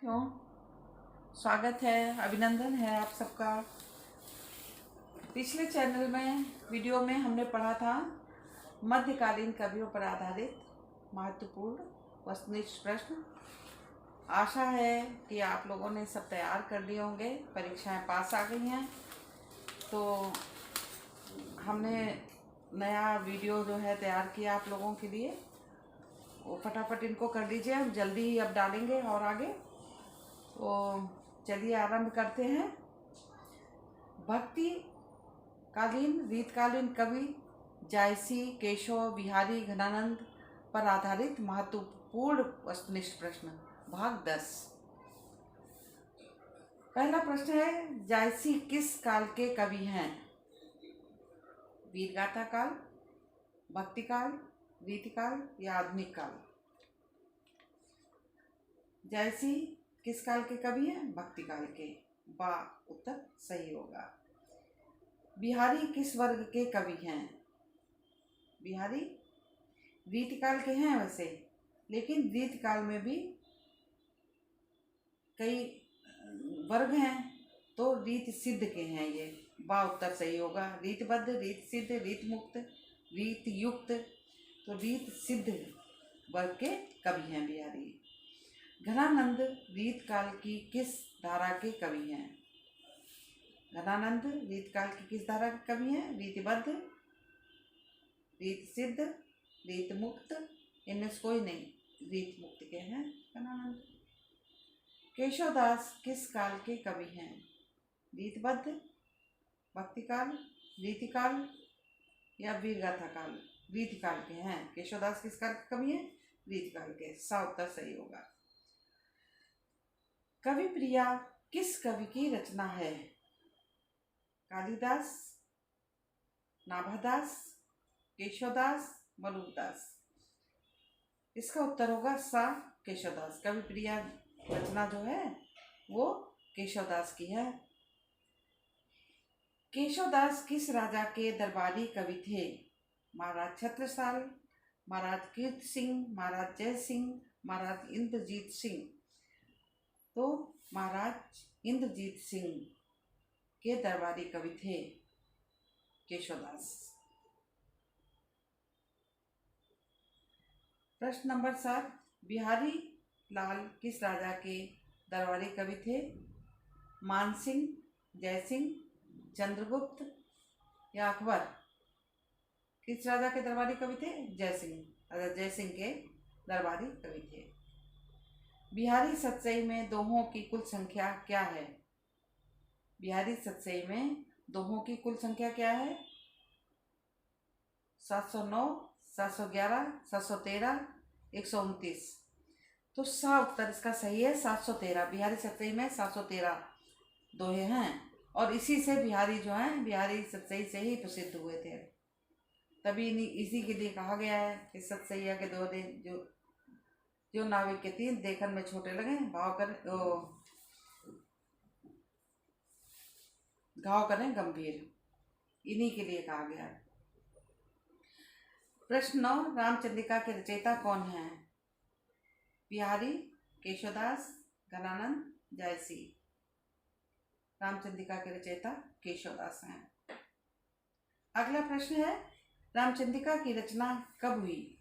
क्यों। स्वागत है, अभिनंदन है आप सबका। पिछले चैनल में वीडियो में हमने पढ़ा था मध्यकालीन कवियों पर आधारित महत्वपूर्ण वस्तुनिष्ठ प्रश्न। आशा है कि आप लोगों ने सब तैयार कर लिए होंगे, परीक्षाएं पास आ गई हैं। तो हमने नया वीडियो जो है तैयार किया आप लोगों के लिए, वो फटाफट इनको कर लीजिए, हम जल्दी ही अब डालेंगे और आगे। तो चलिए आरंभ करते हैं। भक्ति कालीन रीतकालीन कवि जायसी केशव बिहारी घनानंद पर आधारित महत्वपूर्ण वस्तुनिष्ठ प्रश्न भाग 10। पहला प्रश्न है, जायसी किस काल के कवि हैं? वीरगाथा काल, भक्ति काल, रीतिकाल या आधुनिक काल? जायसी किस काल के कवि हैं? भक्ति काल के। बा उत्तर सही होगा। बिहारी किस वर्ग के कवि हैं? बिहारी रीतिकाल के हैं वैसे, लेकिन रीतिकाल में भी कई वर्ग हैं, तो रीत सिद्ध के हैं ये। बा उत्तर सही होगा। रीतबद्ध, रीत सिद्ध, रीत मुक्त, रीत युक्त, तो रीत सिद्ध वर्ग के कवि हैं बिहारी। घनानंद रीत काल की किस धारा के कवि हैं? घनानंद रीत काल की किस धारा के कवि हैं? रीतिबद्ध, रीत सिद्ध, रीत मुक्त, इनमें से कोई नहीं, रीत मुक्त के हैं घनानंद। केशवदास किस काल के कवि हैं? रीतबद्ध, भक्ति काल, रीतिकाल या वीरगाथा काल? रीतिकाल के हैं। केशवदास किस काल के कवि हैं? रीतिकाल के। सा उत्तर सही होगा। कवि प्रिया किस कवि की रचना है? कालिदास, नाभादास, केशवदास, मलुकदास? इसका उत्तर होगा सा, केशवदास। कवि प्रिया रचना जो है वो केशवदास की है। केशवदास किस राजा के दरबारी कवि थे? महाराज छत्रसाल, महाराज कीर्त सिंह, महाराज जय सिंह, महाराज इंद्रजीत सिंह? तो महाराज इंद्रजीत सिंह के दरबारी कवि थे केशवदास। प्रश्न नंबर 7, बिहारी लाल किस राजा के दरबारी कवि थे? मानसिंह, जयसिंह, चंद्रगुप्त या अकबर? किस राजा के दरबारी कवि थे? जयसिंह। राजा जयसिंह के दरबारी कवि थे। बिहारी सतसई में दोहों की कुल संख्या क्या है? बिहारी सतसई में दोहों की कुल संख्या क्या है? 709, 711, 713, 129? तो सा उत्तर इसका सही है, 713। बिहारी सतसई में 713 दोहे हैं, और इसी से बिहारी जो हैं, बिहारी सतसई से ही प्रसिद्ध हुए थे। तभी इसी के लिए कहा गया है कि सतसैया के दोहे जो नाविक के तीर देखन में छोटे लगे, घाव करें गंभीर, इन्हीं के लिए कहा गया है। प्रश्न 9, रामचंद्रिका के रचयिता कौन हैं? बिहारी, केशवदास, घनानंद, जायसी? रामचंद्रिका के रचयिता केशवदास हैं। अगला प्रश्न है, रामचंद्रिका की रचना कब हुई?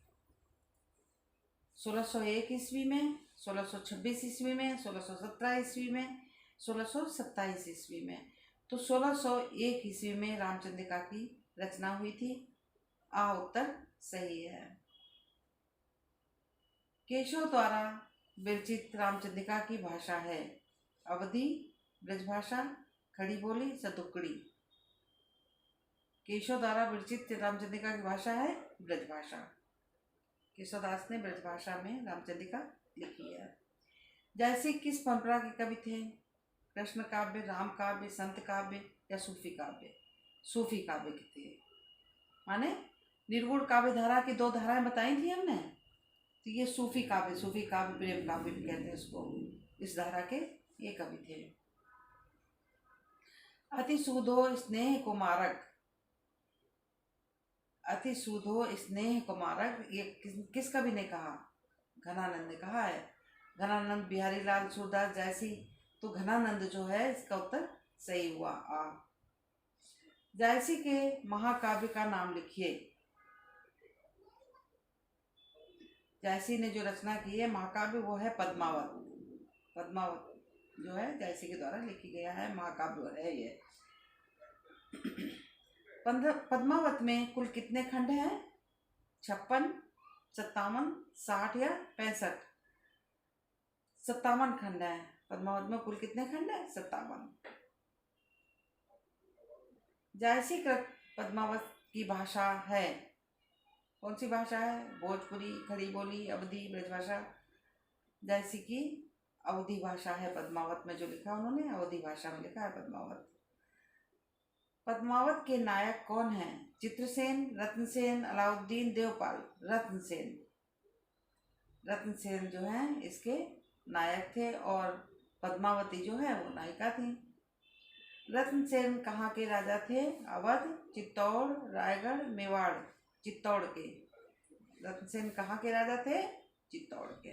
1601 ईस्वी में, 1626 ईस्वी में, 1617 ईस्वी में, 1627 ईस्वी में? तो 1601 ईस्वी में रामचंद्रिका की रचना हुई थी। आ उत्तर सही है। केशव द्वारा विरचित रामचंद्रिका की भाषा है? अवधी, ब्रजभाषा, खड़ी बोली, सतुकड़ी? केशव द्वारा विरचित रामचंद्रिका की भाषा है ब्रजभाषा। केशवदास ने ब्रजभाषा में रामचंद्रिका लिखी है। जायसी किस परंपरा के कवि थे? कृष्ण काव्य, राम काव्य, संत काव्य या सूफी काव्य? सूफी काव्य के थे। माने निर्गुण काव्य धारा की 2 धाराएं बताई थी हमने, तो ये सूफी काव्य प्रेम काव्य भी कहते हैं इसको, इस धारा के ये कवि थे। अति सूधो स्नेह कुमारक, अति सूधो स्नेह कुमारक, ये किस कवि ने कहा? घनानंद ने कहा है। घनानंद बिहारी लाल सूरदास जायसी, तो घनानंद जो है इसका उत्तर सही हुआ आ। जायसी के महाकाव्य का नाम लिखिए। जायसी ने जो रचना की है महाकाव्य वो है पद्मावत। पद्मावत जो है जायसी के द्वारा लिखी गया है महाकाव्य है ये। पद्मावत में कुल कितने खंड हैं? 56, 57, 60 या 65? 57 खंड है। पद्मावत में कुल कितने खंड है? 57। जायसी कृत पद्मावत की भाषा है, कौन सी भाषा है? भोजपुरी, खड़ी बोली, अवधी, ब्रजभाषा। जायसी की अवधी भाषा है पद्मावत में, जो लिखा उन्होंने अवधी भाषा में लिखा है पद्मावत। पद्मावत के नायक कौन हैं? चित्रसेन, रत्नसेन, अलाउद्दीन, देवपाल। रत्नसेन। रत्नसेन जो हैं इसके नायक थे और पद्मावती जो है वो नायिका थी। रत्नसेन कहाँ के राजा थे? अवध, चित्तौड़, रायगढ़, मेवाड़। चित्तौड़ के। रत्नसेन कहाँ के राजा थे? चित्तौड़ के।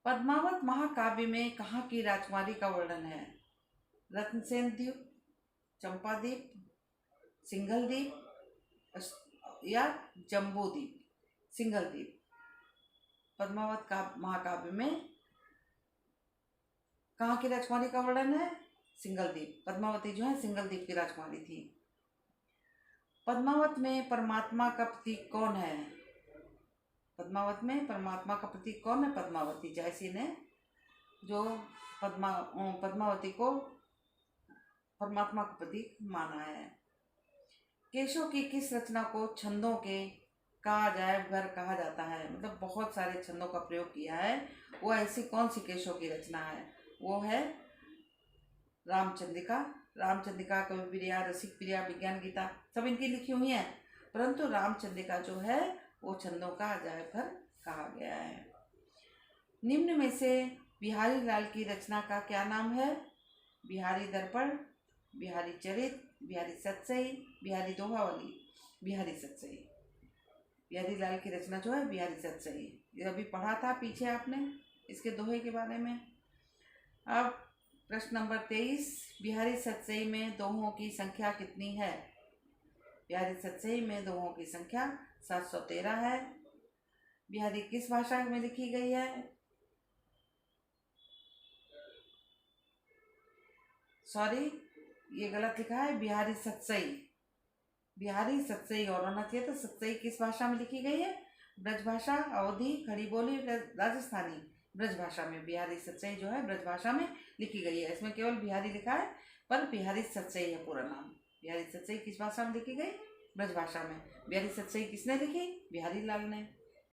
पद्मावत महाकाव्य में कहाँ की राजकुमारी का वर्णन है? रत्नसेन द्वीप, चंपाद्वीप, सिंघल द्वीप या जम्बू द्वीप? सिंघल द्वीप। पद्मावत का महाकाव्य में कहाँ की राजकुमारी का वर्णन है? सिंघल द्वीप। पद्मावती जो है सिंघल द्वीप की राजकुमारी थी। पद्मावत में परमात्मा का प्रतीक कौन है? पद्मावत में परमात्मा का प्रतीक कौन है? पद्मावती। जायसी ने जो पद्मावती को परमात्मा का प्रतीक माना है। केशव की किस रचना को छंदों के का अजायब घर कहा जाता है? मतलब बहुत सारे छंदों का प्रयोग किया है, वो ऐसी कौन सी केशव की रचना है? वो है रामचंद्रिका। रामचंद्रिका, कवि प्रिया, रसिक प्रिया, विज्ञान गीता सब इनकी लिखी हुई हैं, परंतु रामचंद्रिका जो है वो छंदों का अजायब घर कहा गया है। निम्न में से बिहारी लाल की रचना का क्या नाम है? बिहारी दर्पण, बिहारी चरित, बिहारी सतसई, बिहारी दोहावली। बिहारी सतसई। बिहारी लाल की रचना जो है बिहारी सतसई, ये अभी पढ़ा था पीछे आपने इसके दोहे के बारे में। अब प्रश्न नंबर 23, बिहारी सतसई में दोहों की संख्या कितनी है? बिहारी सतसई में दोहों की संख्या 713 है। बिहारी किस भाषा में लिखी गई है? सॉरी, ये गलत लिखा है, बिहारी सतसई। बिहारी सतसई और होना चाहिए, तो सतसई किस भाषा में लिखी गई है? ब्रजभाषा, अवधी, खड़ी बोली, राजस्थानी। ब्रजभाषा में। बिहारी सतसई जो है ब्रजभाषा में लिखी गई है, इसमें केवल बिहारी लिखा है पर बिहारी सतसई है पूरा नाम। बिहारी सतसई किस भाषा में लिखी गई? ब्रजभाषा में। बिहारी सतसई किसने लिखी? बिहारी लाल ने।